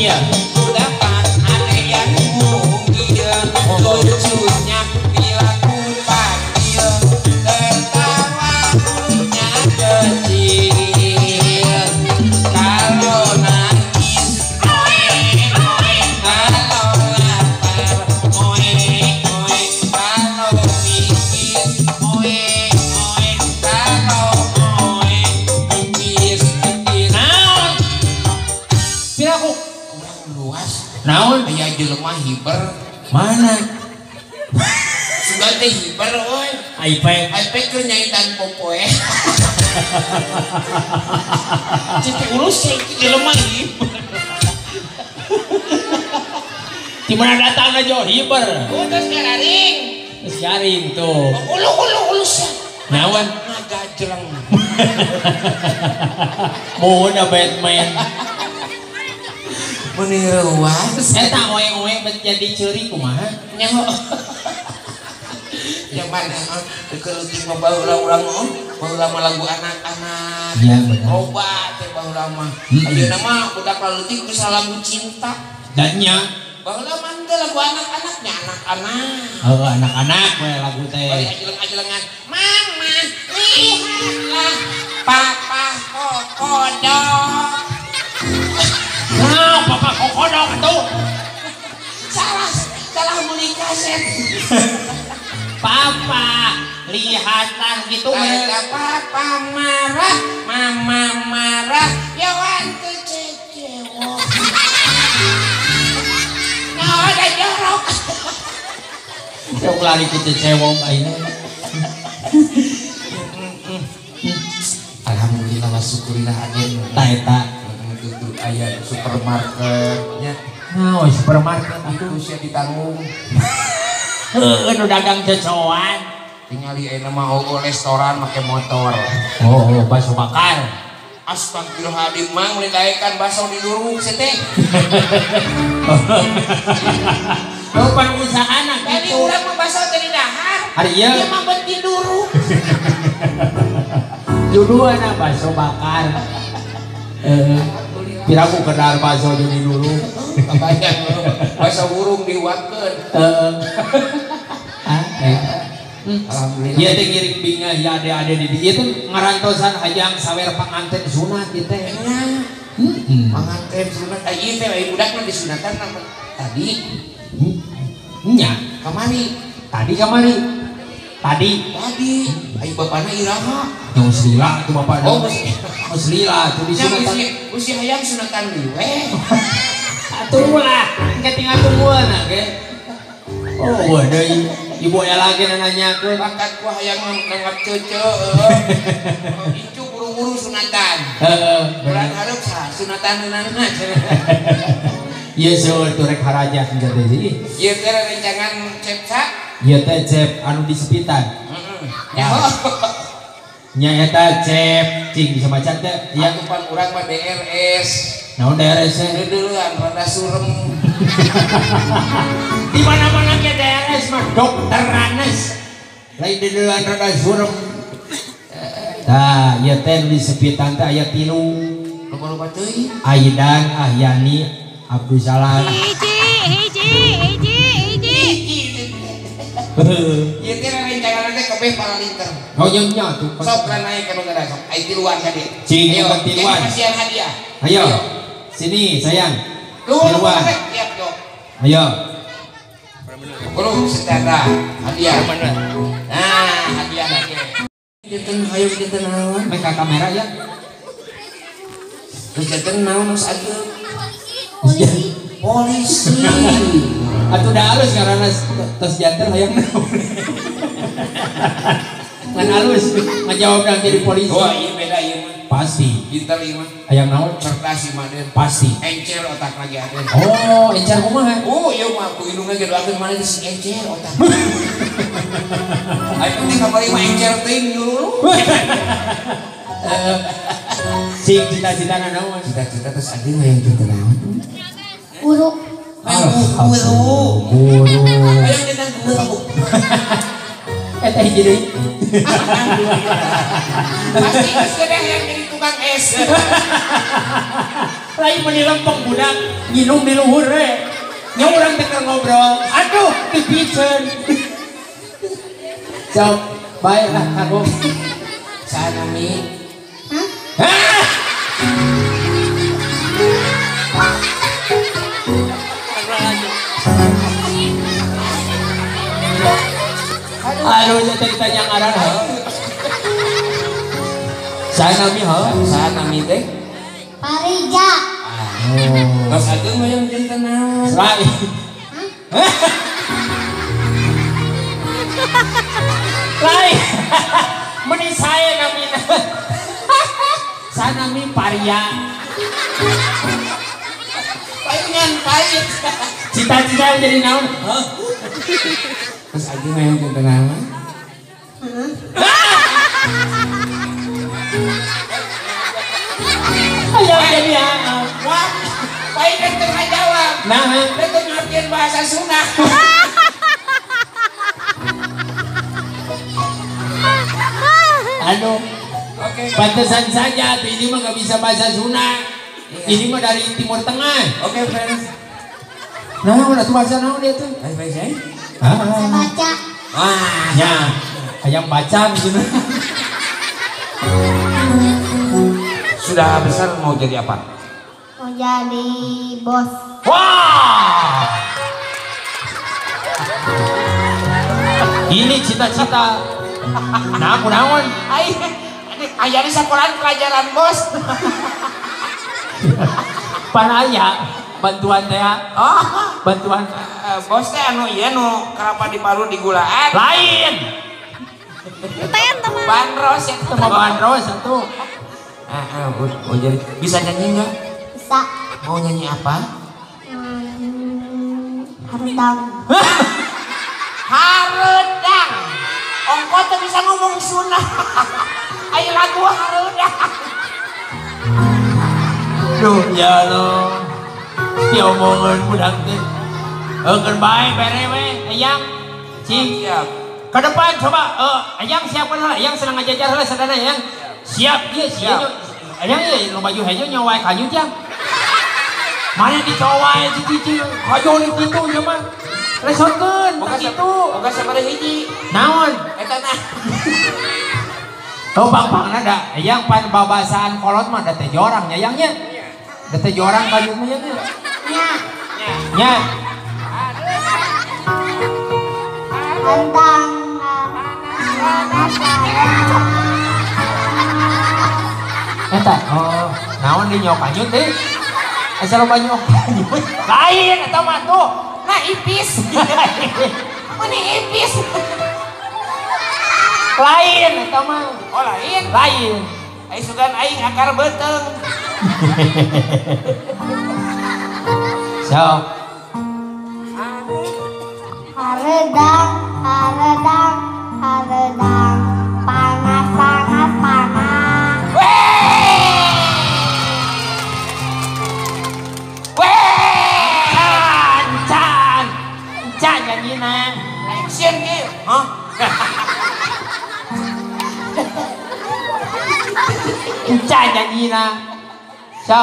iya. Dapat ada yang mungil, lucunya bila ku panggil, tertawanya kecil. Kalau nangis, kalau lapar, kalau mikir, kalau mikir. Naon? Piraku? Kurang luas. Naon? Aya jelema hiber. Mana? Sudah teh hiber euy. iPad. iPad keur nyaitan popoe. Cek urus cek jelema hiber. Di mana datangna jo hiber? Udah sekarang. Geus garing tuh. Ulu sih. Naon? Ngagajreng. Mohon Batman. Meniruas. Eta oe-oe bet jadi ceurik kumaha? Nyaho. Yang mana keluting mah baheula urang mah baheula mah lagu anak-anak. Iya benar. Obat teh baheula mah. Ayeuna mah budak leutik bisa lagu cinta. Dan nya Baheula mah teh lagu anak-anaknya anak-anak. anak-anak we lagu teh. Bari ajeleng-ajelengan. Mama, lihatlah papa kokodok. Nah, papa kokodok atuh. Salah beli kaset. Papa, lihatan gitu Kayak papa marah, mama marah, ya wantu cewek. Nah, ada jorok. Yang lari ke cewek ayeuna. Alhamdulillah wa syukurillah aden. Ta eta Tutu aya supermarketnya. nah, supermarket Itu sia ditanggung. heueuh nu dagang cocoan. Tingali ayeuna mah restoran make motor. Oh, bakso bakar. Astagfirullahaladzim mang mendaekan bakso di lurung teh. Oh, perusahaan Tadi gitu. urang mah bakso teh di dahar. Hari ieu Dia mah bet di lurung. juduana bakso bakar. Piraku kenal bakso jadi dulu. Kebayang bakso burung diuapkeun. Alhamdulillah. Iya teh ngiring binga ya ada di dieu teh ngarantosan hayang sawer panganten sunat ieu teh. Panganten sunat ieu teh aya budak mah disunatan tadi. Nya, Kamari. tadi Ayo bapana iraha. geus lila tuh bapak. Oh, geus lila tuh disunatan. Usi hayang sunatan liwe. Atuh lah, ketinggal tungguan ge. Oh, deui ibu ya lagi nanyakeun. Bakat ku hayang nangap ceuceu. Icu buru-buru sunatan. Bulan hareup sunatan neunana. Ieu seueur tuh rek harajat engke teh sih. Ieu teh rencangan cepsa. Ieu teh cep anu di sepitan. Nyaho. Nya eta cep cing bisa baca teh ya Atupan urang mah DRS. naon DRS Deudeuleuan rada surem. di mana-mana ge DRS mah dokter Ranes lain deudeuleuan rada surem. Tah ieu teh di sepitan teh aya 3 Loba-loba teuing. Aidan Ahyani Abdul Salam. Ieu teh rencangan teh kabeh paralinter. Oh nya tuh Sok lah naik ke negara sok. Ayo tiluan tadi. Cing, Ayo, tiluan. yang kasihan hadiah. Ayo sini sayang Lu tiluan. Siap dong. Ayo Guru secara hadiah. Nah, hadiah lagi. Jantan ayo jantan naon. mereka kamera ya. Terus jantan naon mas aja. Polisi. Atuh udah halus karena tos jantan hayang naon. Ngan halus ngajawab dan jadi polisi. Wah, iya beda iya mah. Pasti Pinter iya mah. hayang naon Cerdas iya mah den. pasti. Encer otak lagi ada. Oh encar kumaha. Oh, iya mah aku indungna ge doakeun mana geus encer otak. Ayo penting kamari mah encer teuing dulu. Cing cita-citana naon? Cita-cita terus ada mah yang kita naon. Guru. Guru. Guru. Ayo kita guru. Eta hiji deui. Pasti geus kedah yang jadi tukang es. Lain menilempeng budak nginum di luhur we. Nya urang teh keur ngobrol. Aduh, dipiceun. Sok, baiklah aku. Sana Mi. Hah? Aduh, jadi tanya ngaran ha. Sana Mi ha? Sana Mi teh. Parija. Kos ageung mah yang jantan naon. Rai. Rai. Meni saya namina. Sana Mi Paria. Palingan pahit. Cita-cita jadi naon? Hah? Kos ageung mah yang jantan naon. Ayo jadi anak. Wah, pahit kan tengah jawab. Nah, Itu ngertiin bahasa Sunda. aduh. Oke. Pantesan saja, ini mah gak bisa bahasa Sunda. Ini mah dari Timur Tengah. Oke, friends. Nah, udah tuh bahasa naon dia tuh? Baik-baik ya. Saya baca. Wah, Ya, ayam baca gitu. sudah besar mau jadi apa? Mau jadi bos. Wah! Ini cita-cita. Nah, aku naon? Ayah di sekolahan pelajaran bos. Panaya, bantuan teh. Oh, Bantuan bos teh anu ieu nu karapa diparu di gulaan. lain. Bandros ya. Sama bandros satu. Oh, jadi bisa nyanyi nggak? Bisa. Mau nyanyi apa? Harudang. Harudang. Ongko tuh bisa ngomong Sunda. Ayo lagu harudang. Duh, ya lo. Ya omongan budak teh. Kan baik bere we, ayang. Cing. Siap. Ke depan coba, ayang siapkan lah, ayang senang ngajajar lah sadana ayang. Siap, iya siap. Ayang iya, lo baju hejo nyawai kayu tiang. Mana dicowai cici kayu di situ ya mah. Resotkeun Boga kitu. Boga sabaraha hiji. Naon? Eta nah. Oh pang-pangna da, ayang pan babasaan kolot mah da teh jorang nya ayangnya. Da teh jorang kayu mah nya. Nya. Nya. Tentang Eta, oh, naon di nyok kanyut teh? Asa lo banyak kanyut. Lain eta mah tuh. Nah ipis. Ini ipis. Lain eta mah. Oh lain. Lain. Aing sugan aing akar beuteng. So, haredang, haredang, haredang. Panas, panas, panas. can nyanyiina. Aing sieun ge. Hah? Can nyanyiina. So,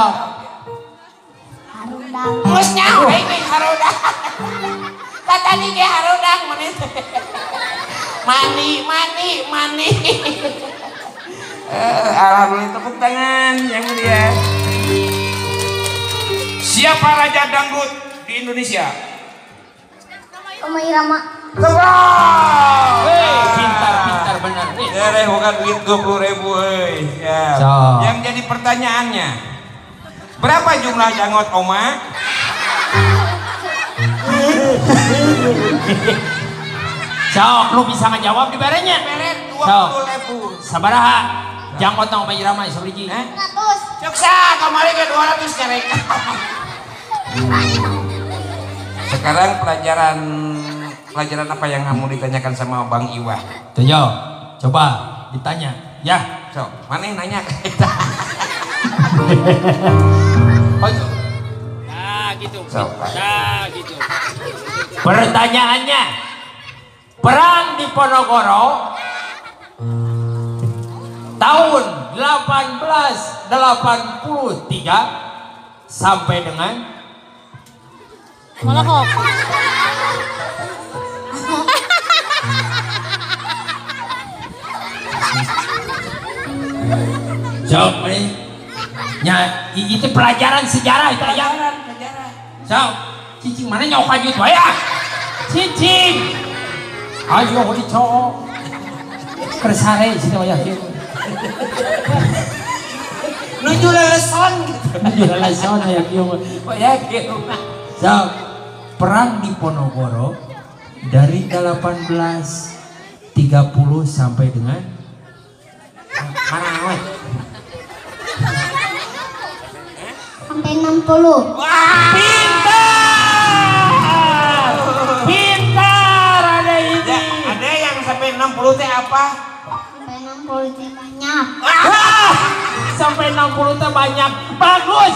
Harudang. Geus nyaho aing harudang. Tadi ge harudang menit. Mani. Alhamdulillah tepuk tangan yang mulia. Siapa raja dangdut di Indonesia? Rhoma Irama. weh, pintar benar. Dereh bukan duit 20.000 euy. Siap. So. Yang jadi pertanyaannya, berapa jumlah jangot Oma? Sok, lu bisa ngejawab di barenya. Beren So. 20.000. Sabaraha? Jangkot nang Pak Irama sabriji. 100. Cuksa, kemarin ke 200 nyerek. Sekarang pelajaran apa yang kamu ditanyakan sama Bang Iwa? Tuh, coba ditanya. Ya, So, mana yang nanya ke kita? Oh, itu. nah gitu. So, Nah gitu. Pertanyaannya, perang di Ponorogo tahun 1883 sampai dengan Molokok. jawab nih. Nya itu pelajaran sejarah itu ya. Jawab. Cicing mana nyok hajut wae ya? Cicing. Ayo di cowok. Kersare sih ya kieu. Nuju leleson. Nuju leleson ya kieu. Kok ya kieu. Jawab. Perang di Ponorogo dari 1830 sampai dengan mana we? Sampai 60. Wah, Pintar ada ini. ada yang sampai 60 teh apa? Sampai 60 itu banyak. Sampai 60 teh banyak. Bagus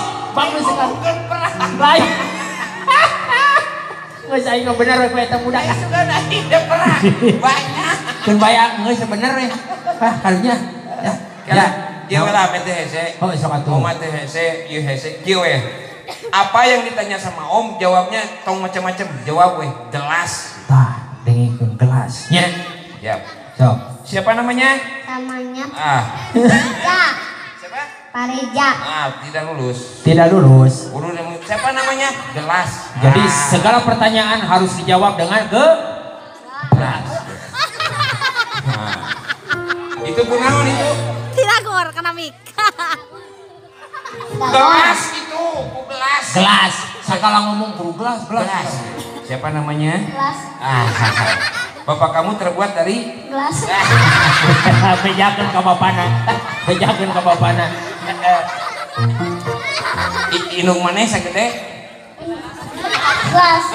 sekali. Baik. Geus aing bener we eta budak. Sudah tidak pernah banyak. Keun banyak geus bener we. Karunya. Ya. Kieu lah PTHC. Oh, sok atuh. Om THC, ieu hese kieu we. Apa yang ditanya sama Om jawabnya tong macam-macam. Jawab we, jelas. Tah, dengikeun gelas. Nya. Siap. Sok. Siapa namanya? Namanya Ja. Siapa? Pareja. Tidak lulus. Tidak lulus. Siapa namanya? Gelas. Jadi segala pertanyaan harus dijawab dengan gelas. Itu kunaon itu? Tidak keluar kena mic. Gelas itu, gelas. Gelas. Sakala ngomong kudu gelas. Siapa namanya? Gelas. Bapak kamu terbuat dari Gelas. Bejakeun ka bapana. Bejakeun ka bapana. Inung maneh sagede? Gelas.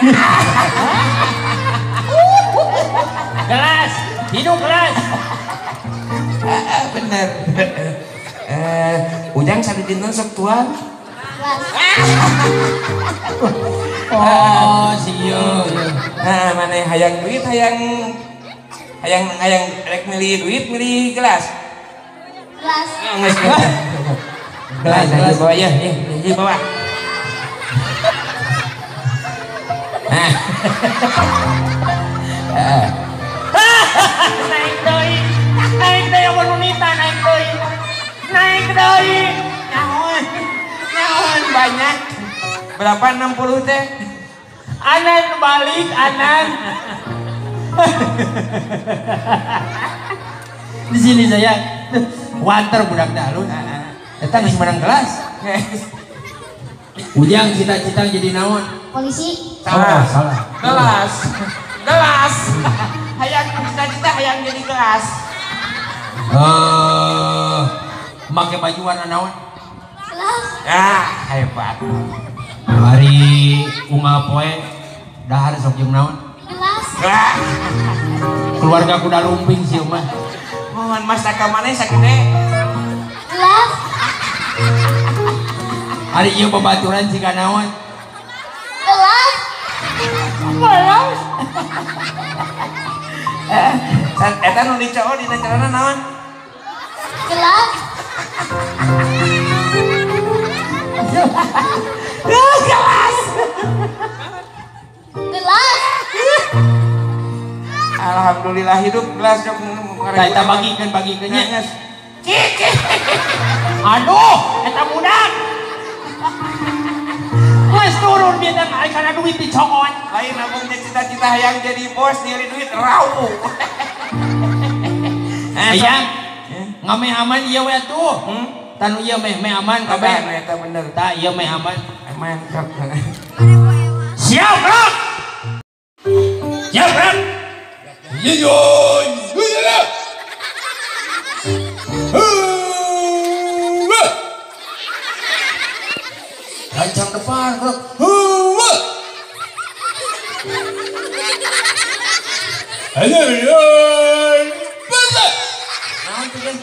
Gelas. Hidup gelas. Bener. Ujang sari dinten sok tuan. Gelas. Oh, sieu. Maneh hayang duit, hayang rek milih duit, milih gelas. Gelas. Gelas bawa ya, bawa. Naik deui. Naik deui mun nita naik deui. Naik deui. Naon banyak. Berapa 60 teh? Anan balik anan. Di sini saya wanter budak dalun. Eta geus menang gelas. Ujang cita-cita jadi naon? Polisi. Salah. Salah. Gelas. Hayang cita-cita hayang jadi gelas. Make baju warna naon? Gelas. Hebat. Hari unggal poe dahar sok jeung naon? Gelas. Keluarga kuda lumping sih mah. Mohon mas taka maneh sagede. Gelas. Hari ieu babaturan siga naon? Gelas. Gelas. Eta nu dicoo dina celana naon? Gelas. Gelas. Gelas. Alhamdulillah hidup gelas jok. Kita bagikan nya. Aduh, eta budak. Geus turun dia dan kana duit dicokot. Lain abang cita-cita hayang jadi bos nyari duit rau. Ayang, ngame aman ieu we atuh. Tanu ieu meh aman kabeh. Eta bener. Ta ieu meh aman. Aman. Siap, Bro. Siap, Bro. Rancang depan, Bro.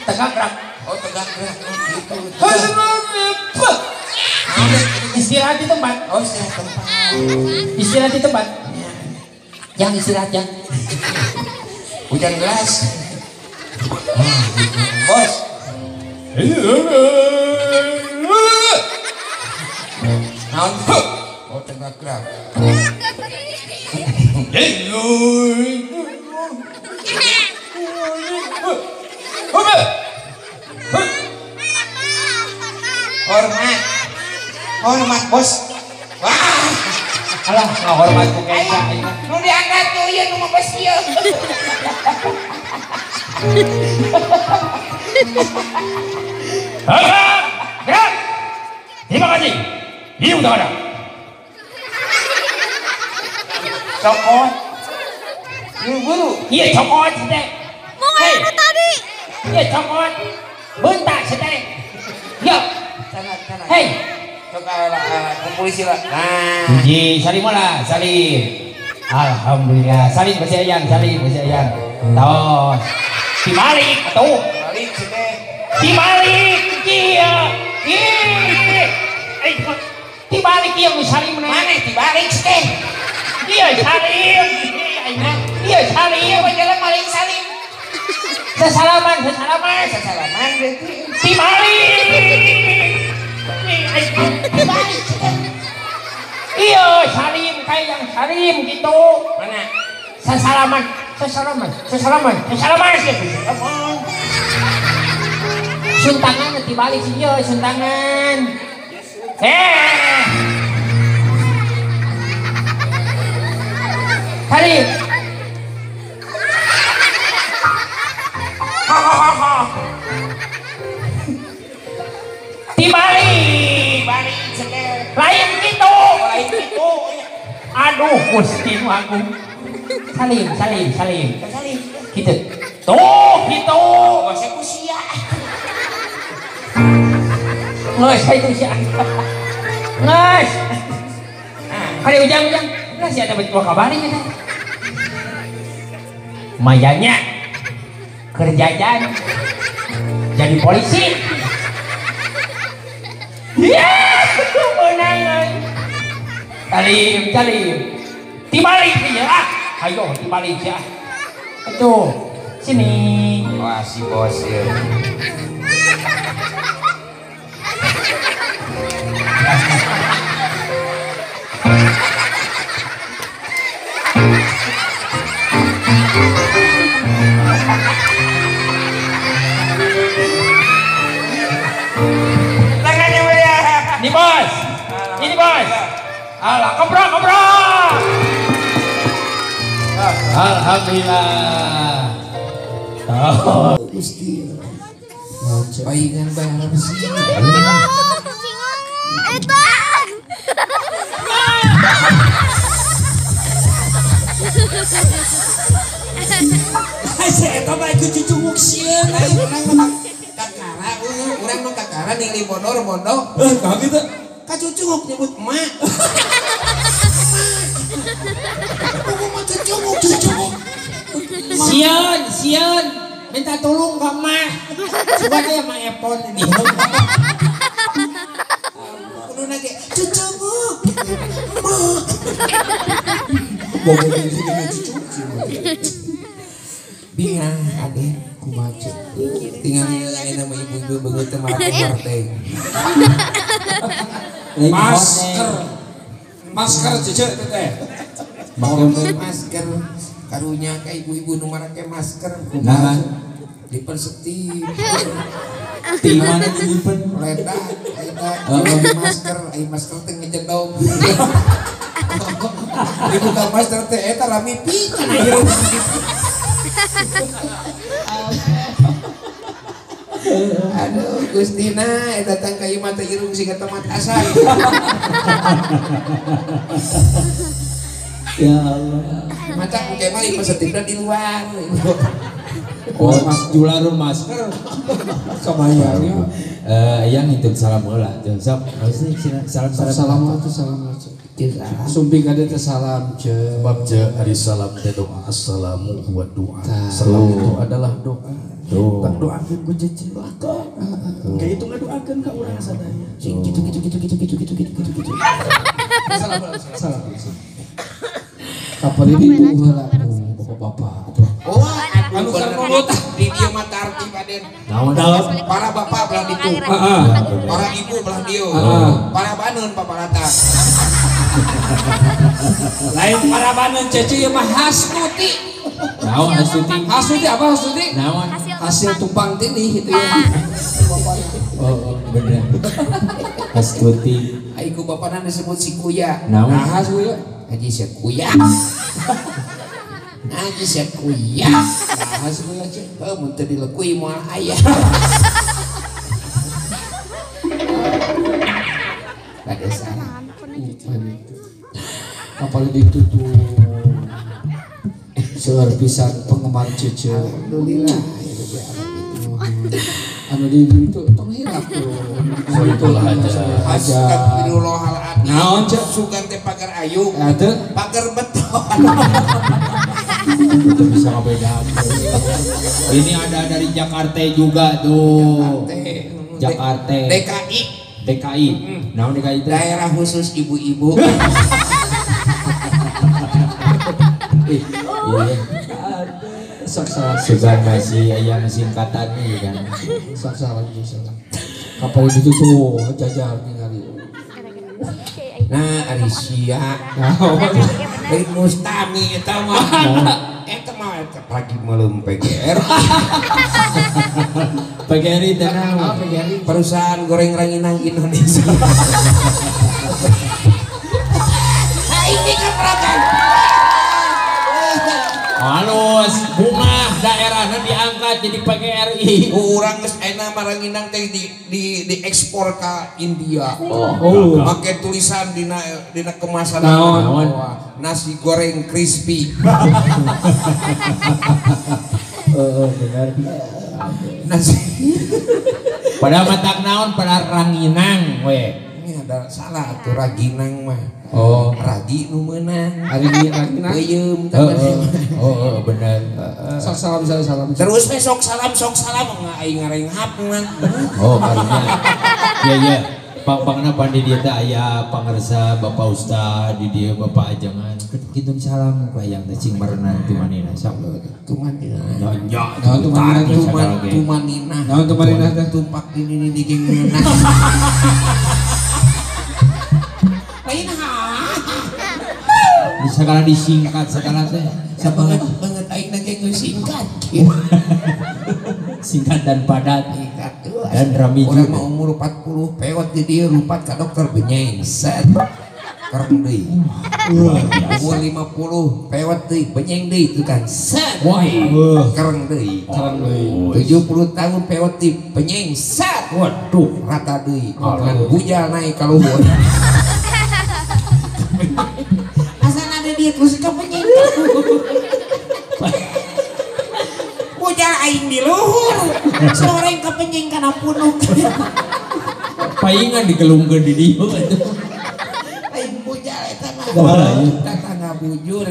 Tegak gerak. Oh tegak gerak. Istirahat di tempat. Oh istirahat tempat. Istirahat di tempat. Jangan istirahat ya. Hujan gelas. Bos. Naon? Oh tengah gerak. Hormat bos. Wah, Alah, ngahormat ku Kenca aing. nu diangkat tuh ieu nu mah bos ieu. Gerak. Terima kasih. Hiu tak ada. Cokot. Buru-buru. Iya cokot sedek. Mau ngapain tadi? Iya cokot. Bentak sedek. Ya. Sana. Hei. Sok ke polisi lah. Nah. Puji salim lah, salim. Alhamdulillah. Salim bersih ayang, salim bersih ayang. Tos. Dibalik atuh. Balik sedeh. Dibalik iya. Dibalik iya salim mana? Mana dibalik sedeh? Iya salim. Iya salim. Apa jalan maling salim? Sesalaman. Salaman berarti. Dibalik. Dibalik sedeh. Iya salim kayak yang salim gitu. Mana? Sesalaman. Suntangan dibalik sih iya suntangan. Salim. Dibalik sedeh. lain gitu. Lain gitu. Aduh Gusti aku. Salim. Salim. Gitu. Tuh gitu. Bosnya kusia. Nges itu sih. Nges. Ada ujang. Nges ya dapat dua kabarin ya. Mayanya kerjaan jadi polisi. Ya, menang. Salim. Dibalik ya. Ayo dibalik ya. Aduh, sini. Wah si bos ya. Tangannya mulia. Ini bos. Alah, kebrok. Alhamdulillah. Gusti. Paingan bayar besi. Edan. Saya tambah ikut cucu muksieun. Urang mah kakara ningali bondo. Kau gitu. Ka cucuk nyebut emak. Aku mah cucuk. Sian. Minta tolong ke emak. Coba kayak emak Epon ini. Kudu nage cucuk. Bobo ini dengan cucu. Bingang ade kumaha. Tinggal nilai nama ibu-ibu begitu teh malah partai. Masker cucu itu teh. Masker karunya ka ibu-ibu nu make masker kumaha dipersetip. Di mana disimpan? Ledak masker, masker teh ngejedog. Dibuka masker teh eta rami pican air. Aduh Gustina eta tang ka ieu mah teh irung siga tomat asam. Ya Allah. Mata engke mah dipersetipna di luar. Oh, mas jualan masker. Kabayangnya. Yang itu salam heula. Jam salam. Assalamualaikum. Sumpi kade teh salam ce. Sebab ce ari salam teh doa, assalamu wa doa. Salam itu adalah doa. Tak doakeun ku cece. Kayak itu ngadoakeun ka urang sadaya. Gitu. Salam. Kapal ini heula bapak-bapak. Oh, anu keur nulut di dieu mah tartib Aden. Naon? Para bapak belah ditu. Para ibu belah dieu. Para baneun paparata. Lain para banan cece ya mah Hasnuti. Naon Astuti? Hasnuti apa Hasnuti? Naon? Hasil tumpang tindih itu ya. Oh, bener. Astuti. Aiku bapana disebut si Kuya. Naon? Nah, Kuya. Haji Syed Kuya. Haji Syed Kuya. Nah, Kuya cek. Mun teu dilekui moal aya. Pada salah. Apalagi itu tuh seueur pisan penggemar cece. Alhamdulillah. Anu di itu tong hilap tuh. Itulah aja. Astagfirullahaladzim. Naon cek? Sugan teh pagar ayu. Ada Pagar beton. Itu bisa ngebedakan. Ini ada dari Jakarta juga tuh. Jakarta. DKI. DKI. Naon DKI itu? Daerah khusus ibu-ibu. Iya. saksa Sugan masih yang singkatan nih kan. saksa lagi salah. Kapal itu tuh jajar ningali. Nah, Arisia. Dari Mustami eta mah. Eta mah lagi melum PGR. PGRI tenang. Perusahaan goreng ranginang Indonesia. Nah, ini kan perakan. Halus, bunga daerahnya diangkat jadi PGRI. Urang geus ayeuna mah ranginang teh di ekspor ka India. Oh. Make tulisan dina kemasan Naon? nasi goreng crispy. Benar. Nasi. Pada matak naon pada ranginang we. Ini ada salah tuh raginang mah. Oh, Ragi nu meunang. Hari ini lagi nak. Peuyeum oh, benar. Salam salam. Terus we sok salam aing ngarenghap ngan. Oh, karinya. Iya. Pangna pandi dia teh aya pangarsa Bapak Ustad di dia Bapak Ajangan. Kitu salam ku hayang teh cing merenang tu manina sok. Tumanina. Nyonya. Tumanina. Naon tumanina teh? Tumpak di geng meunang. Lain Bisa kala disingkat segala teh. banget aing na geng singkat. Singkat dan padat. Dan Dan rami orang juga. mau umur 40 pewat di dia lupa ke dokter benyeng set kereng deui. Umur 50 pewat deui benyeng deui itu kan set Wah, kereng deui. 70 tahun pewat deui benyeng set waduh. rata deui. Kan bujal naik kalau buat. Asal ada dia terus ke benyeng. Bujal aing di luhur. Soreng ke benyeng kana punuk. Paingan digelungkeun di dieu atuh. Aing bujal eta mah. Wah, Tetangga bujur.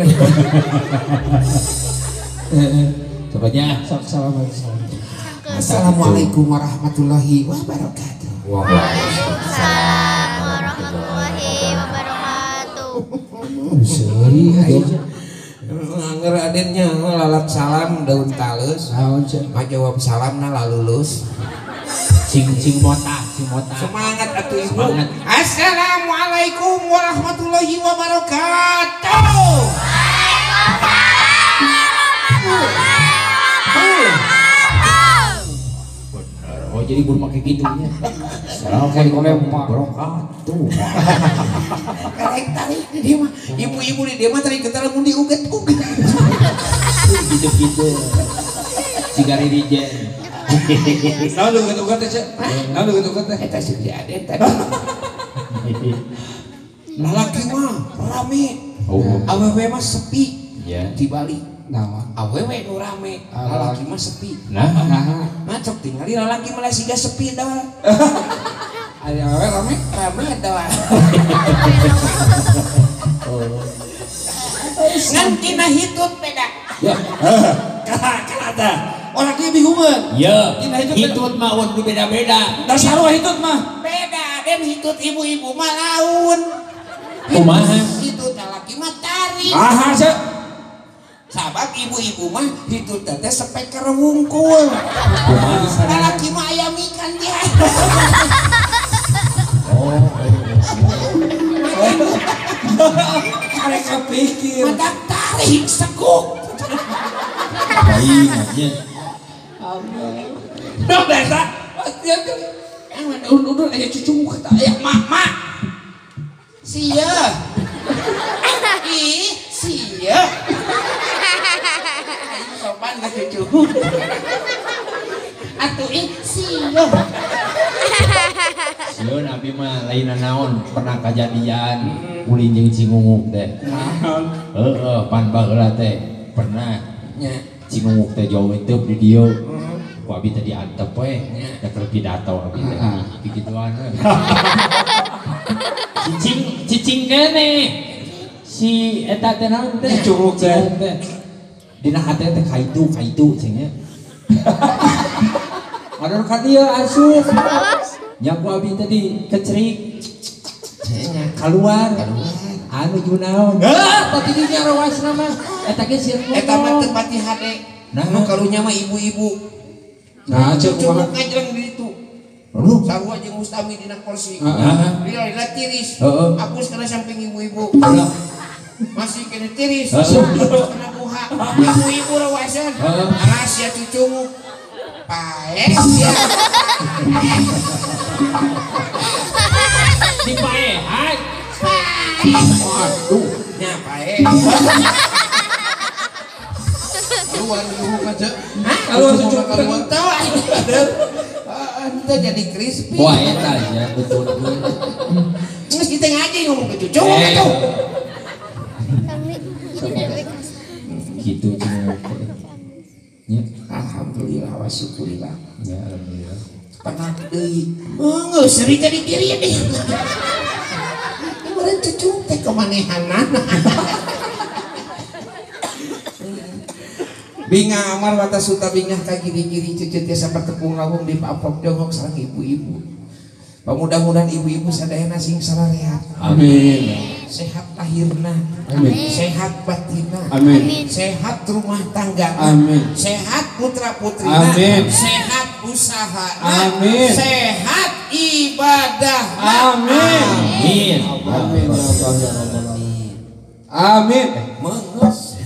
Cepatnya. Salam. Assalamualaikum warahmatullahi wabarakatuh. Waalaikumsalam warahmatullahi wabarakatuh. Seri aja. Ngangger adennya lalap salam daun talus. Naon cek? Ngajawab salamna lalulus. Cing mota. Semangat atuh ibu. Semangat. Assalamualaikum warahmatullahi wabarakatuh. Oh, jadi belum pakai gitunya. Assalamualaikum warahmatullahi wabarakatuh. Karek tarik di dia mah. Ibu-ibu di dia mah tarik kental mun diuget-uget. Gitu. Cigari rijen. Naon ugat-ugat teh cek? Naon ugat-ugat teh? Eta si Aden tadi. Lalaki mah rame. Oh. Awewe mah sepi. Ya. Di Bali. Naon? Awewe nu rame, lalaki mah sepi. Nah, Macok tinggal lalaki malah siga sepi dah. Aya awe rame. Rame dah. Ngan tina hitut beda. ya. Kada. Orang dia bingungan. Ya. Tina hitut Hitut mah wan beda-beda. Da sarua hitut mah. Beda, dan hitut ibu-ibu mah laun. Kumaha? Hitut lalaki mah tarik. Aha cek? sabab ibu-ibu mah itu teh speaker wungkul. Laki mah ayam ikan dia. Mereka pikir. Madak tarik sekuk. Baik aja. Dok desa. Dia tuh udah aja cucumu kata ayah mak. Sia. Ih, sia. Sopan ke cucu. Atuh ih sia. Sieun abi mah lain naon pernah kejadian ulin jeung Cingunguk teh. Heeh, pan baheula teh pernah Nya. Cingunguk teh jauh itu di dieu. Ku abi teh diantep we, da keur pidato abi teh. Begituan we. Cicing kene. Si eta teh naon teh? Cingunguk teh. Dina hate teh kaitu cenah. Ada ka dieu asup. Nya ku abi tadi kecerik. Keluar. Anu junaon? Tadi dinya rawasna mah. Eta ge sieun. Eta mah teu pati hade. Nah, Nu karunya mah ibu-ibu. Nah, cek Cukup kumaha. ngajreng di itu. Lu Sarua jeung Mustami dina kursi. Heeh. Lila tiris. Heeh. Hapus kana samping ibu-ibu. Ulah. Masih kena tiris. Heeh. Kena buha. Ibu-ibu rawasan. Heeh. Alas ya cucumu. Paes ya. Dipaehan. Waduh, nya paes. Keluar dulu aja. Kalau cucu tahu ente jadi crispy. Wah, eta ya betul. Geus kita ngaji ngomong ke cucu atuh. Kami Gitu Cingunguk teh. Ya, Alhamdulillah wa syukurillah. ya alhamdulillah. Pernah deui. Geus cerita di diri deh. Kemarin cucu teh kemanehanana. Binga amar wata suta bingah ka giri-giri cucu teh sabar tepung lawung di paapok jongok sareng ibu-ibu. Mudah-mudahan ibu-ibu sadayana sing sararehat. Amin. Sehat lahirna. Amin. Sehat batina. Amin. Sehat rumah tangga. Amin. Sehat putra putrina. Amin. Sehat usaha. Amin. Sehat ibadah. Amin. Amin. Amin. Ya Allah ya Rabbal alamin. Amin. Mengus.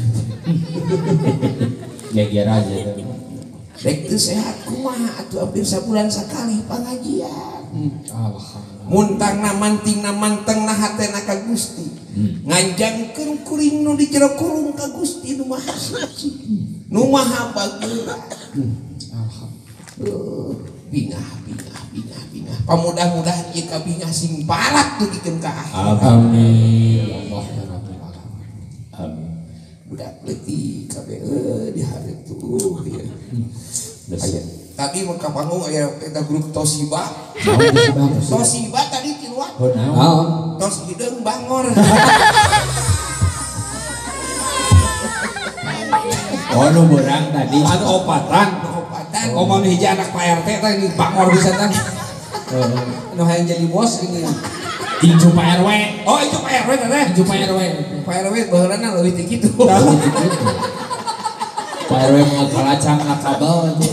Geger aja tuh. Rek teu sehat kumaha atuh hampir sabulan sakali pangajian. Alhamdulillah. Muntangna mantingna mantengna hatena ka Gusti. Nganjangkeun kuring nu di jero kurung ka Gusti nu Maha Suci. Nu Maha Bageura. Bingah. Pamudah-mudahan ieu kabingah sing barat dugikeun ka akhir. Amin. Ya Allah ya Rabbal alamin. Amin. Budak leutik kabeh di hari tuh ya. Aya tadi mah ka panggung aya eta grup Toshiba. Toshiba tadi tiluan. Oh, naon? Naon? Tos hideung bangor. Oh, nu beurang tadi. Anu opatan. Obatan. Ngomong hiji anak Pak RT teh ini bangor bisa teh. Nu hayang jadi bos ini. Tinju Pak RW. Oh, itu Pak RW teh. Tinju Pak RW. Pak RW baheulana leuwih ti kitu. Pak RW mau kalacang nakabal aja.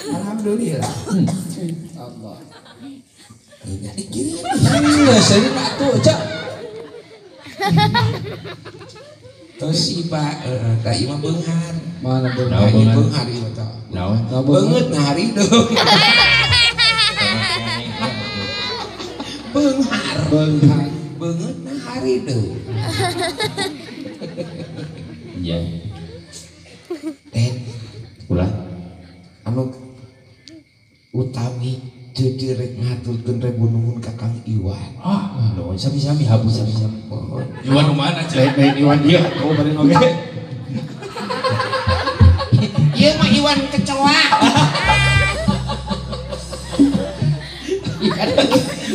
Alhamdulillah. Allah. Ini dikirim. Geus ini atuh, Cak. Toshiba da ieu mah beunghar. Mana Naon Da ieu beunghar? beunghar ieu tah. Naon? Beungeut nah hari deung. Beunghar. Beunghar. Beungeut nah hari deung. Iya. Ulah anu utami jadi rek ngaturkeun rebu nuhun ka Kang Iwan. Ah, nuhun sami-sami habu sami-sami. Mohon. Iwan mana cek? Lain Iwan dia. Oh bari oge. Ieu mah Iwan kecoa.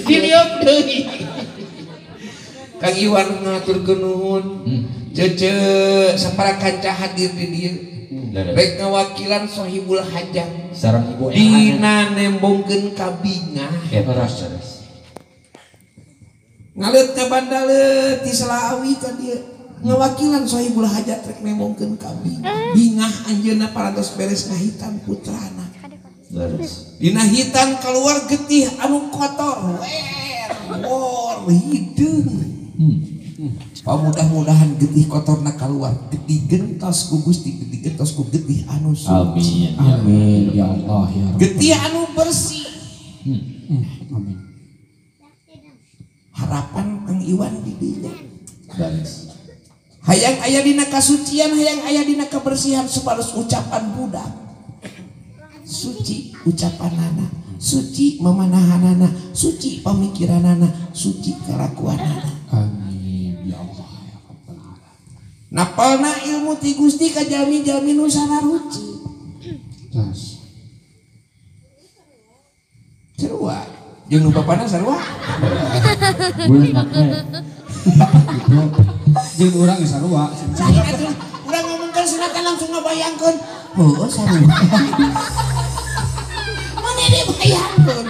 Diliuk deui. Kang Iwan ngaturkeun nuhun. Cece sapara kanca hadir di dieu. Rek ngawakilan Sohibul Hajat. Sareng ibu Dina nembongkeun ka bingah. terus. Ngaleut ka bandaleut ti Selawi ka dieu. ngawakilan sohibul hajat rek nemongkeun kami bingah anjeunna parantos beres ngahitan putrana dina hitan keluar getih anu kotor wor hideung mudah-mudahan getih kotorna keluar digentos ku Gusti digentos ku getih anu suci Amin ya Allah ya Rabb. getih anu bersih Amin. harapan Kang Iwan di dinya Baris. hayang aya dina kasucian hayang aya dina kebersihan supados ucapan budak suci ucapanana suci mamanahanana suci pamikiranana suci kelakuanana Amin ya Allah ya Rabbal alamin. napalna ilmu ti Gusti ka jalmi-jalmi nu sanaruci Jas. sarua jeung nu bapana sarua Bulan naknya. Itu jeung urang sarua. saya atuh urang ngomongkeun sunatan langsung ngabayangkeun heueuh sarua mana dibayangkeun